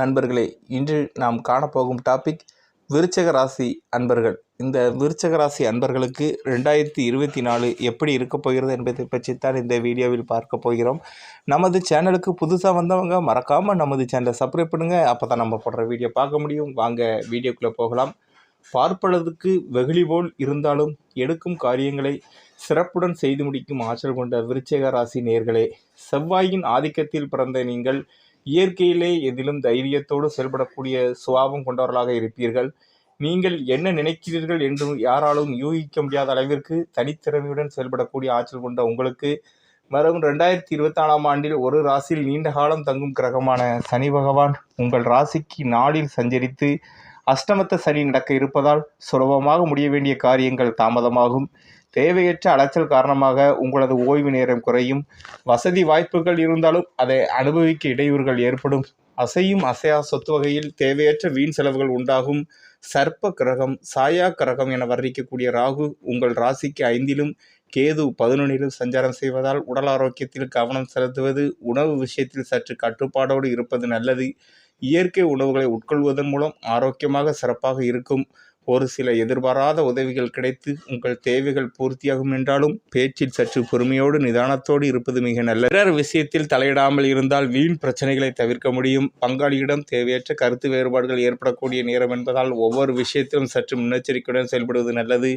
நண்பர்களே, இன்று நாம் காணப்போகும் டாபிக் விருச்சக ராசி அன்பர்கள். இந்த விருச்சக ராசி அன்பர்களுக்கு 2024 எப்படி இருக்கப் போகிறது என்பதை பற்றித்தான் இந்த வீடியோவில் பார்க்க போகிறோம். நமது சேனலுக்கு புதுசாக வந்தவங்க மறக்காமல் நமது சேனலை சப்ஸ்கிரைப் பண்ணுங்கள். அப்போ தான் நம்ம போடுற வீடியோ பார்க்க முடியும். வாங்க வீடியோக்குள்ளே போகலாம். பார்ப்பதற்கு வெகுளி போல் இருந்தாலும் எடுக்கும் காரியங்களை சிறப்புடன் செய்து முடிக்கும் ஆற்றல் கொண்ட விருச்சிக ராசி நேயர்களே, செவ்வாயின் ஆதிக்கத்தில் பிறந்த நீங்கள் இயற்கையிலே எதிலும் தைரியத்தோடு செயல்படக்கூடிய சுபாவம் கொண்டவர்களாக இருப்பீர்கள். நீங்கள் என்ன நினைக்கிறீர்கள் என்று யாராலும் யூகிக்க முடியாத அளவிற்கு தனித்திறமையுடன் செயல்படக்கூடிய ஆற்றல் கொண்ட உங்களுக்கு வரும் 2024ஆம் ஆண்டில் ஒரு ராசியில் நீண்ட காலம் தங்கும் கிரகமான சனி பகவான் உங்கள் ராசிக்கு நாளில் சஞ்சரித்து அஷ்டமத்த சனி நடக்க இருப்பதால் சுலபமாக முடிய வேண்டிய காரியங்கள் தாமதமாகும். தேவையற்ற அலைச்சல் காரணமாக உங்களது ஓய்வு நேரம் குறையும். வசதி வாய்ப்புகள் இருந்தாலும் அதை அனுபவிக்க இடையூறுகள் ஏற்படும். அசையும் அசையா சொத்து வகையில் தேவையற்ற வீண் செலவுகள் உண்டாகும். சர்ப்ப கிரகம், சாயா கிரகம் என வர்ணிக்கக்கூடிய ராகு உங்கள் ராசிக்கு 5லும், கேது 11லும் சஞ்சாரம் செய்வதால் உடல் ஆரோக்கியத்தில் கவனம் செலுத்துவது, உணவு விஷயத்தில் சற்று கட்டுப்பாடோடு இருப்பது நல்லது. இயற்கை உணவுகளை உட்கொள்வதன் மூலம் ஆரோக்கியமாக சிறப்பாக இருக்கும். ஒரு சில எதிர்பாராத உதவிகள் கிடைத்து உங்கள் தேவைகள் பூர்த்தியாகும் என்றாலும் பேச்சில் சற்று பொறுமையோடு நிதானத்தோடு இருப்பது மிக நல்லது. பிறர் விஷயத்தில் தலையிடாமல் இருந்தால் வீண் பிரச்சனைகளை தவிர்க்க முடியும். பங்காளியிடம் தேவையற்ற கருத்து வேறுபாடுகள் ஏற்படக்கூடிய நேரம் என்பதால் ஒவ்வொரு விஷயத்திலும் சற்று முன்னெச்சரிக்கையுடன் செயல்படுவது நல்லது.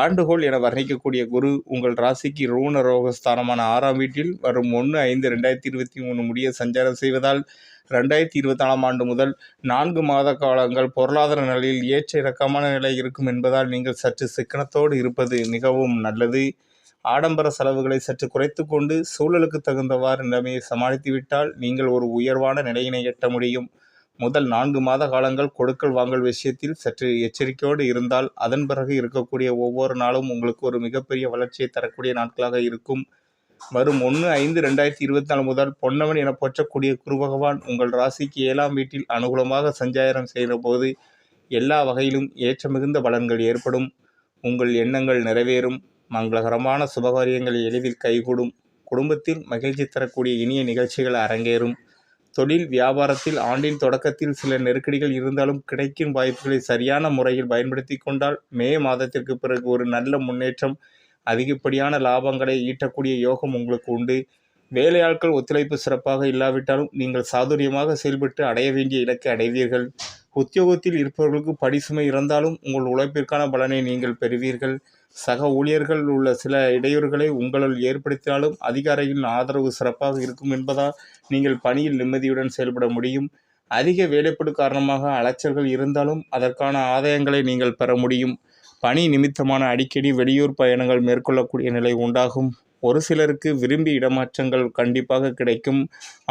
ஆண்டுகோள் என வர்ணிக்கக்கூடிய குரு உங்கள் ராசிக்கு ரூண ரோகஸ்தானமான 6ஆம் வீட்டில் வரும் 1/5/2023 முடிய சஞ்சாரம் செய்வதால் 2024ஆம் ஆண்டு முதல் 4 மாத காலங்கள் பொருளாதார நிலையில் ஏற்ற இறக்கமான நிலை இருக்கும் என்பதால் நீங்கள் சற்று சிக்கனத்தோடு இருப்பது மிகவும் நல்லது. ஆடம்பர செலவுகளை சற்று குறைத்து கொண்டு சூழலுக்கு தகுந்தவாறு நிலைமையை சமாளித்துவிட்டால் நீங்கள் ஒரு உயர்வான நிலையினை எட்ட முடியும். முதல் 4 மாத காலங்கள் கொடுக்கல் வாங்கல் விஷயத்தில் சற்று எச்சரிக்கையோடு இருந்தால் அதன் பிறகு இருக்கக்கூடிய ஒவ்வொரு நாளும் உங்களுக்கு ஒரு மிகப்பெரிய வளர்ச்சியை தரக்கூடிய நாட்களாக இருக்கும். வரும் 1/5/2024 முதல் பொன்னவன் என போற்றக்கூடிய குரு பகவான் உங்கள் ராசிக்கு 7ஆம் வீட்டில் அனுகூலமாக சஞ்சாரம் செய்கிற போது எல்லா வகையிலும் ஏற்ற மிகுந்த பலன்கள் ஏற்படும். உங்கள் எண்ணங்கள் நிறைவேறும். மங்களகரமான சுபகாரியங்கள் எளிதில் கைகூடும். குடும்பத்தில் மகிழ்ச்சி தரக்கூடிய இனிய நிகழ்ச்சிகள் அரங்கேறும். தொழில் வியாபாரத்தில் ஆண்டின் தொடக்கத்தில் சில நெருக்கடிகள் இருந்தாலும் கிடைக்கும் வாய்ப்புகளை சரியான முறையில் பயன்படுத்தி கொண்டால் மே மாதத்திற்கு பிறகு ஒரு நல்ல முன்னேற்றம், அதிகப்படியான லாபங்களை ஈட்டக்கூடிய யோகம் உங்களுக்கு உண்டு. வேலையாட்கள் ஒத்துழைப்பு சிறப்பாக இல்லாவிட்டாலும் நீங்கள் சாதுரியமாக செயல்பட்டு அடைய வேண்டிய இலக்கை அடைவீர்கள். உத்தியோகத்தில் இருப்பவர்களுக்கு படிசுமை இருந்தாலும் உங்கள் உழைப்பிற்கான பலனை நீங்கள் பெறுவீர்கள். சக ஊழியர்கள் உள்ள சில இடையூறுகளை உங்களால் ஏற்படுத்தினாலும் அதிகாரிகளின் ஆதரவு சிறப்பாக இருக்கும் என்பதால் நீங்கள் பணியில் நிம்மதியுடன் செயல்பட முடியும். அதிக வேலைப்பளு காரணமாக அலைச்சல்கள் இருந்தாலும் அதற்கான ஆதாயங்களை நீங்கள் பெற முடியும். பணி நிமித்தமான அடிக்கடி வெளியூர் பயணங்கள் மேற்கொள்ளக்கூடிய நிலை உண்டாகும். ஒரு சிலருக்கு விரும்பி இடமாற்றங்கள் கண்டிப்பாக கிடைக்கும்.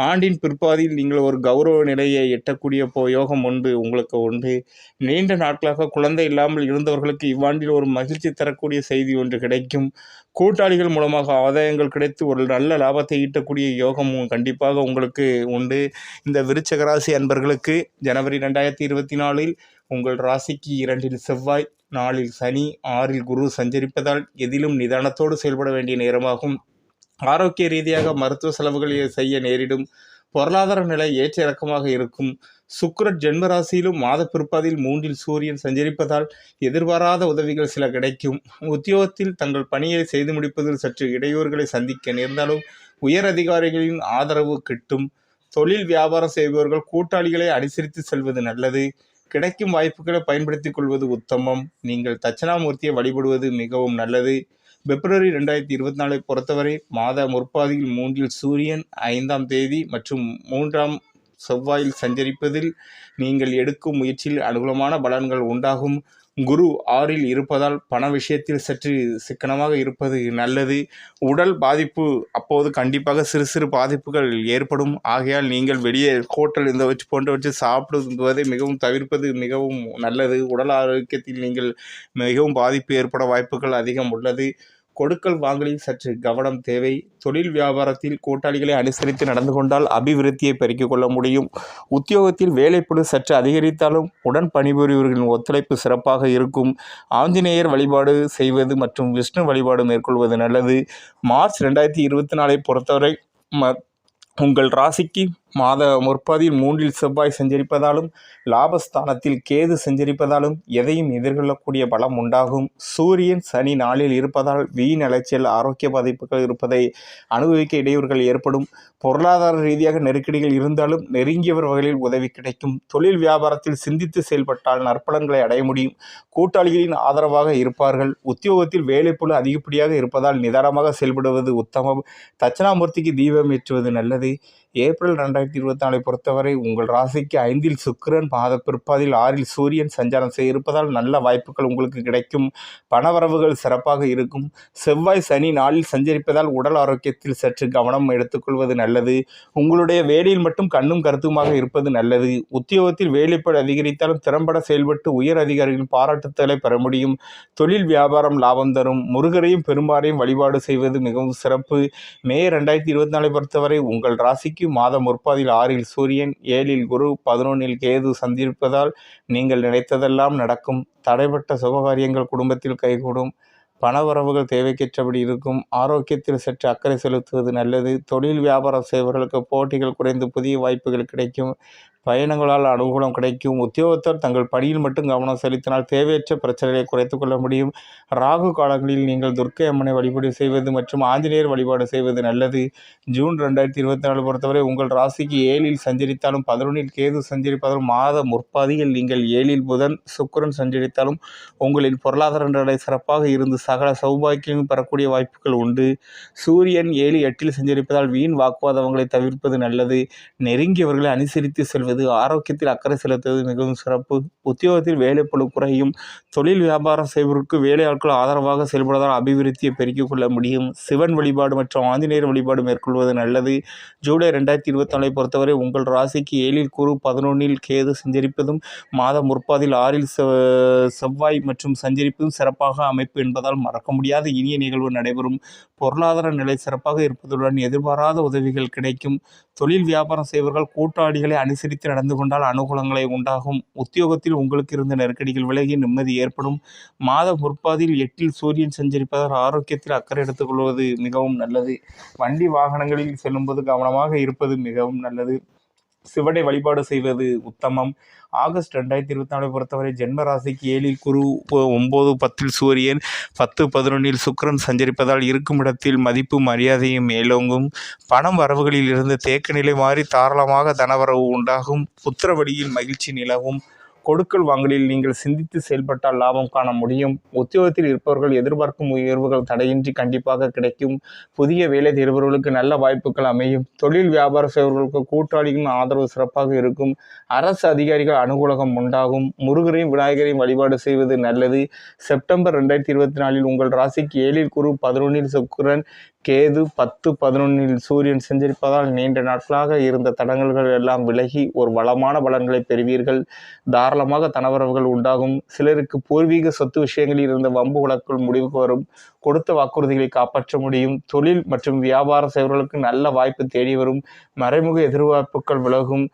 ஆண்டின் பிற்பாதியில் நீங்கள் ஒரு கௌரவ நிலையை எட்டக்கூடிய யோகம் உங்களுக்கு உண்டு. நீண்ட நாட்களாக குழந்தை இல்லாமல் இருந்தவர்களுக்கு இவ்வாண்டில் ஒரு மகிழ்ச்சி தரக்கூடிய செய்தி ஒன்று கிடைக்கும். கூட்டாளிகள் மூலமாக ஆதாயங்கள் கிடைத்து ஒரு நல்ல லாபத்தை ஈட்டக்கூடிய யோகம் கண்டிப்பாக உங்களுக்கு உண்டு. இந்த விருச்சிக ராசி அன்பர்களுக்கு ஜனவரி 2024இல் உங்கள் ராசிக்கு 2இல் செவ்வாய், 4இல் சனி, 6இல் குரு சஞ்சரிப்பதால் எதிலும் நிதானத்தோடு செயல்பட வேண்டிய நேரமாகும். ஆரோக்கிய ரீதியாக மருத்துவ செலவுகள் செய்ய நேரிடும். பொருளாதார நிலை ஏற்ற இறக்கமாக இருக்கும். சுக்கிரன் ஜென்மராசியிலும் மாத பிற்பாதில் 3இல் சூரியன் சஞ்சரிப்பதால் எதிர்பாராத உதவிகள் சில கிடைக்கும். உத்தியோகத்தில் தங்கள் பணியை செய்து முடிப்பதில் சற்று இடையூறுகளை சந்திக்க நேர்ந்தாலும் உயர் அதிகாரிகளின் ஆதரவு கிட்டும். தொழில் வியாபாரம் செய்பவர்கள் கூட்டாளிகளை அனுசரித்து செல்வது நல்லது. கிடைக்கும் வாய்ப்புகளை பயன்படுத்திக் கொள்வது உத்தமம். நீங்கள் தட்சணாமூர்த்தியை வழிபடுவது மிகவும் நல்லது. பிப்ரவரி 2024 பொறுத்தவரை மாத முற்பாதியில் 3இல் சூரியன், 5ஆம் தேதி மற்றும் 3ஆம் செவ்வாயில் சஞ்சரிப்பதில் நீங்கள் எடுக்கும் முயற்சியில் அனுகூலமான பலன்கள் உண்டாகும். குரு 6இல் இருப்பதால் பண விஷயத்தில் சற்று சிக்கனமாக இருப்பது நல்லது. உடல் பாதிப்பு அப்போது கண்டிப்பாக சிறு சிறு பாதிப்புகள் ஏற்படும். ஆகையால் நீங்கள் வெளியே ஹோட்டல் போன்றவற்றை சாப்பிடுவதை மிகவும் தவிர்ப்பது மிகவும் நல்லது. உடல் ஆரோக்கியத்தில் நீங்கள் மிகவும் பாதிப்பு ஏற்பட வாய்ப்புகள் அதிகம் உள்ளது. கொடுக்கல் வாங்கலில் சற்று கவனம் தேவை. தொழில் வியாபாரத்தில் கூட்டாளிகளை அனுசரித்து நடந்து கொண்டால் அபிவிருத்தியை பெருக்கிக் கொள்ள முடியும். உத்தியோகத்தில் வேலைப்பளு சற்று அதிகரித்தாலும் உடன் பணிபுரிவர்களின் ஒத்துழைப்பு சிறப்பாக இருக்கும். ஆஞ்சநேயர் வழிபாடு செய்வது மற்றும் விஷ்ணு வழிபாடு மேற்கொள்வது நல்லது. மார்ச் 2024 பொறுத்தவரை உங்கள் ராசிக்கு மாத முற்பதில் 3இல் செவ்வாய் சஞ்சரிப்பதாலும் லாபஸ்தானத்தில் கேது சஞ்சரிப்பதாலும் எதையும் எதிர்கொள்ளக்கூடிய பலம் உண்டாகும். சூரியன் சனி 4இல் இருப்பதால் வீண் அலைச்சல், ஆரோக்கிய பாதிப்புகள் இருப்பதை அனுபவிக்க இடையூறுகள் ஏற்படும். பொருளாதார ரீதியாக நெருக்கடிகள் இருந்தாலும் நெருங்கியவர் வகையில் உதவி கிடைக்கும். தொழில் வியாபாரத்தில் சிந்தித்து செயல்பட்டால் நற்பலன்களை அடைய முடியும். கூட்டாளிகளின் ஆதரவாக இருப்பார்கள். உத்தியோகத்தில் வேலைப்பளு அதிகப்படியாக இருப்பதால் நிதானமாக செயல்படுவது உத்தமம். தட்சிணாமூர்த்திக்கு தீபம் ஏற்றுவது நல்லது. ஏப்ரல் 2024 பொறுத்தவரை உங்கள் ராசிக்கு 5இல் சுக்கிரன், மாத பிற்பாதில் 6இல் சூரியன் சஞ்சாரம் செய்ய இருப்பதால் நல்ல வாய்ப்புகள் உங்களுக்கு கிடைக்கும். பணவரவுகள் சிறப்பாக இருக்கும். செவ்வாய் சனி 4இல் சஞ்சரிப்பதால் உடல் ஆரோக்கியத்தில் சற்று கவனம் எடுத்துக்கொள்வது நல்லது. உங்களுடைய வேலையில் மட்டும் கண்ணும் கருத்துமாக இருப்பது நல்லது. உத்தியோகத்தில் வேலைப்பளு அதிகரித்தாலும் திறம்பட செயல்பட்டு உயர் அதிகாரிகளின் பாராட்டுதலை பெற முடியும். தொழில் வியாபாரம் லாபம் தரும். முருகரையும் பெருமாளையும் வழிபாடு செய்வது மிகவும் சிறப்பு. மே 2024 பொறுத்தவரை உங்கள் ராசிக்கு மாத முற்பாதில் 6இல் சூரியன், 7இல் குரு, 11இல் கேது சந்திருப்பதால் நீங்கள் நினைத்ததெல்லாம் நடக்கும். தடைப்பட்ட சுபகாரியங்கள் குடும்பத்தில் கைகூடும். பணவரவுகள் தேவைக்கேற்றபடி இருக்கும். ஆரோக்கியத்தில் சற்று அக்கறை செலுத்துவது நல்லது. தொழில் வியாபாரம் செய்பவர்களுக்கு போட்டிகள் குறைந்து புதிய வாய்ப்புகள் கிடைக்கும். பயணங்களால் அனுகூலம் கிடைக்கும். உத்தியோகத்தர் தங்கள் பணியில் மட்டும் கவனம் செலுத்தினால் தேவையற்ற பிரச்சனைகளை குறைத்துக் கொள்ள முடியும். ராகு காலங்களில் நீங்கள் துர்க்கை அம்மனை வழிபாடு செய்வது மற்றும் ஆஞ்சநேயர் வழிபாடு செய்வது நல்லது. ஜூன் 2024 பொறுத்தவரை உங்கள் ராசிக்கு 7இல் சஞ்சரித்தாலும் 11இல் கேது சஞ்சரிப்பதாலும் மாத முற்பாதியில் நீங்கள் 7இல் புதன், சுக்கிரன் சஞ்சரித்தாலும் உங்களின் பொருளாதார நிலை சிறப்பாக இருந்து சகல சௌபாக்கியம் பெறக்கூடிய வாய்ப்புகள் உண்டு. சூரியன் 7, 8இல் சஞ்சரிப்பதால் வீண் வாக்குவாதங்களை தவிர்ப்பது நல்லது. நெருங்கியவர்களை அனுசரித்து செல்வது, ஆரோக்கியத்தில் அக்கறை செலுத்துவது மிகவும் சிறப்பு. உத்தியோகத்தில் வேலைப்பளு குறையும். தொழில் வியாபாரம் செய்வதற்கு வேலையாட்கள் ஆதரவாக செயல்படுவதால் அபிவிருத்தியை பெருக்கிக் கொள்ள முடியும். சிவன் வழிபாடு மற்றும் ஆஞ்சநேயர் வழிபாடு மேற்கொள்வது நல்லது. ஜூலை 2024 பொறுத்தவரை உங்கள் ராசிக்கு 7இல் குரு, 11இல் கேது சஞ்சரிப்பதும் மாத முற்பாதில் 6இல் செவ்வாய் மற்றும் சஞ்சரிப்பதும் சிறப்பாக அமைப்பு என்பதால் மறக்க முடியாத இனிய நிகழ்வு நடைபெறும். பொருளாதார நிலை சிறப்பாக இருப்பதுடன் எதிர்பாராத உதவிகள் கிடைக்கும். தொழில் வியாபாரம் செய்வர்கள் கூட்டாளிகளை அனுசரித்து நடந்து கொண்டால் அனுகூலங்களை உண்டாகும். உத்தியோகத்தில் உங்களுக்கு இருந்த நெருக்கடிகள் விலகி நிம்மதி ஏற்படும். மாத முற்பாதில் 8இல் சூரியன் சஞ்சரிப்பதால் ஆரோக்கியத்தில் அக்கறை எடுத்துக்கொள்வது மிகவும் நல்லது. வண்டி வாகனங்களில் செல்லும்போது கவனமாக இருப்பது மிகவும் நல்லது. சிவனை வழிபாடு செய்வது உத்தமம். ஆகஸ்ட் 2024 பொறுத்தவரை ஜென்ம ராசிக்கு 7இல் குரு, 9, 10இல் சூரியன், 10, 11இல் சுக்கிரன் சஞ்சரிப்பதால் இருக்கும் இடத்தில் மதிப்பு மரியாதையும் மேலோங்கும். பணம் வரவுகளில் இருந்து தேக்க நிலை மாறி தாராளமாக தனவரவு உண்டாகும். புத்திர வழியில் மகிழ்ச்சி நிலவும். கொடுக்கல் வாங்கலில் நீங்கள் சிந்தித்து செயல்பட்டால் லாபம் காண முடியும். உத்தியோகத்தில் இருப்பவர்கள் எதிர்பார்க்கும் உயர்வுகள் தடையின்றி கண்டிப்பாக கிடைக்கும். புதிய வேலை தேடுபவர்களுக்கு நல்ல வாய்ப்புகள் அமையும். தொழில் வியாபாரம் செய்பவர்களுக்கு கூட்டாளிகளின் ஆதரவு சிறப்பாக இருக்கும். அரசு அதிகாரிகள் அனுகூலம் உண்டாகும். முருகரையும் விநாயகரையும் வழிபாடு செய்வது நல்லது. செப்டம்பர் 2024 உங்கள் ராசிக்கு 7இல் குரு, 11இல் சுக்கிரன், கேது, 10, 11இல் சூரியன் சஞ்சரிப்பதால் நீண்ட நாட்களாக இருந்த தடங்கல்கள் எல்லாம் விலகி ஒரு வளமான பலன்களை பெறுவீர்கள். தாராளமாக தனவரவுகள் உண்டாகும். சிலருக்கு பூர்வீக சொத்து விஷயங்களில் இருந்த வம்பு வழக்குகள் முடிவுக்கு வரும். கொடுத்த வாக்குறுதிகளை காப்பாற்ற முடியும். தொழில் மற்றும் வியாபாரம் செய்வர்களுக்கு நல்ல வாய்ப்பு தேடி வரும். மறைமுக எதிர்பார்ப்புகள் விலகும்.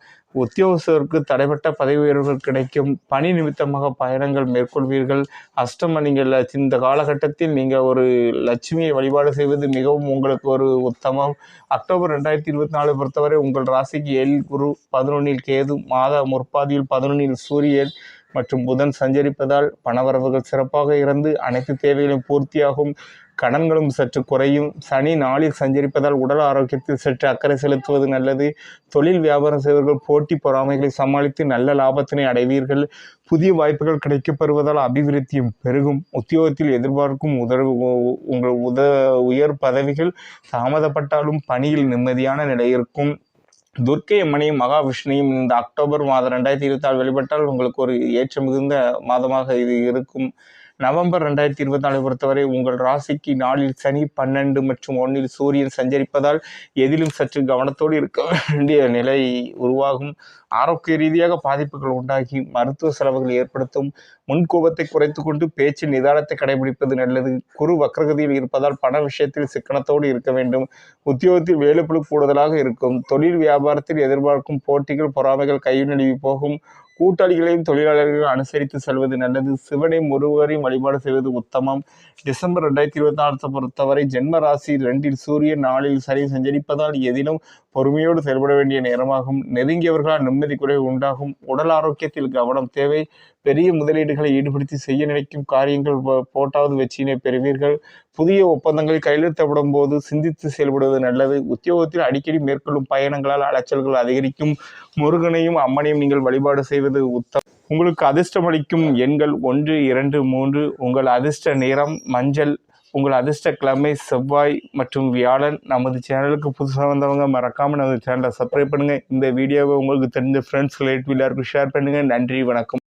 உத்தியோகஸ்தருக்கு தடைப்பட்ட பதவி உயர்வுகள் கிடைக்கும். பணி நிமித்தமாக பயணங்கள் மேற்கொள்வீர்கள். அஷ்டம நீங்கள் இந்த காலகட்டத்தில் நீங்கள் ஒரு லட்சுமியை வழிபாடு செய்வது மிகவும் உங்களுக்கு ஒரு உத்தமம். அக்டோபர் 2024 பொறுத்தவரை உங்கள் ராசிக்கு 7இல் குரு, 11இல் கேது, மாத முற்பாதியில் 11இல் சூரியன் மற்றும் புதன் சஞ்சரிப்பதால் பணவரவுகள் சிறப்பாக இருந்து அனைத்து தேவைகளும் பூர்த்தியாகும். கடன்களும் சற்று குறையும். சனி 4இல் சஞ்சரிப்பதால் உடல் ஆரோக்கியத்தில் சற்று அக்கறை செலுத்துவது நல்லது. தொழில் வியாபாரம் செய்வர்கள் போட்டி பொறாமைகளை சமாளித்து நல்ல லாபத்தினை அடைவீர்கள். புதிய வாய்ப்புகள் கிடைக்கப்பெறுவதால் அபிவிருத்தியும் பெருகும். உத்தியோகத்தில் எதிர்பார்க்கும் உங்கள் உயர் பதவிகள் தாமதப்பட்டாலும் பணியில் நிம்மதியான நிலை இருக்கும். துர்க்கை அம்மனையும் மகாவிஷ்ணுவையும் இந்த அக்டோபர் மாதம் 2024 வழிபட்டால் உங்களுக்கு ஒரு ஏற்ற மிகுந்த மாதமாக இது இருக்கும். நவம்பர் 2024 பொறுத்தவரை உங்கள் ராசிக்கு 4இல் சனி, 12 மற்றும் 1இல் சூரியன் சஞ்சரிப்பதால் எதிலும் சற்று கவனத்தோடு இருக்க வேண்டிய நிலை உருவாகும். ஆரோக்கிய ரீதியாக பாதிப்புகள் உண்டாகி மருத்துவ செலவுகள் ஏற்படுத்தும். முன்கோபத்தை குறைத்து கொண்டு பேச்சில் நிதானத்தை கடைபிடிப்பது நல்லது. குரு வக்ரகதியில் இருப்பதால் பண விஷயத்தில் சிக்கனத்தோடு இருக்க வேண்டும். உத்தியோகத்தில் வேலைப்பளு கூடுதலாக இருக்கும். தொழில் வியாபாரத்தில் எதிர்பார்க்கும் போட்டிகள் பொறாமைகள் கைநழுவி போகும். கூட்டாளிகளையும் தொழிலாளர்களையும் அனுசரித்து செல்வது நல்லது. சிவனை முருகரையும் வழிபாடு செய்வது உத்தமம். டிசம்பர் 2024 பொறுத்தவரை ஜென்ம ராசி 2இல் சூரியன் 4இல் சனி சஞ்சரிப்பதால் எதிலும் பொறுமையோடு செயல்பட வேண்டிய நேரமாகும். நெருங்கியவர்களால் நிம்மதி குறைவு உண்டாகும். உடல் ஆரோக்கியத்தில் கவனம் தேவை. பெரிய முதலீடுகளை ஈடுபடுத்தி செய்ய நினைக்கும் காரியங்கள் போட்டாவது வெற்றியினை பெறுவீர்கள். புதிய ஒப்பந்தங்கள் கையெழுத்தப்படும் போது சிந்தித்து செயல்படுவது நல்லது. உத்தியோகத்தில் அடிக்கடி மேற்கொள்ளும் பயணங்களால் அலைச்சல்கள் அதிகரிக்கும். முருகனையும் அம்மனையும் நீங்கள் வழிபாடு செய்வது உத்தமம். உங்களுக்கு அதிர்ஷ்டமளிக்கும் எண்கள் 1, 2, 3. உங்கள் அதிர்ஷ்ட நிறம் மஞ்சள். உங்கள் அதிர்ஷ்ட கிழமை செவ்வாய் மற்றும் வியாழன். நமது சேனலுக்கு புதுசாக வந்தவங்க மறக்காமல் நமது சேனலை சப்ஸ்கிரைப் பண்ணுங்கள். இந்த வீடியோவை உங்களுக்கு தெரிஞ்ச ஃப்ரெண்ட்ஸ் ரிலேட்டிவ் எல்லாருக்கும் ஷேர் பண்ணுங்கள். நன்றி, வணக்கம்.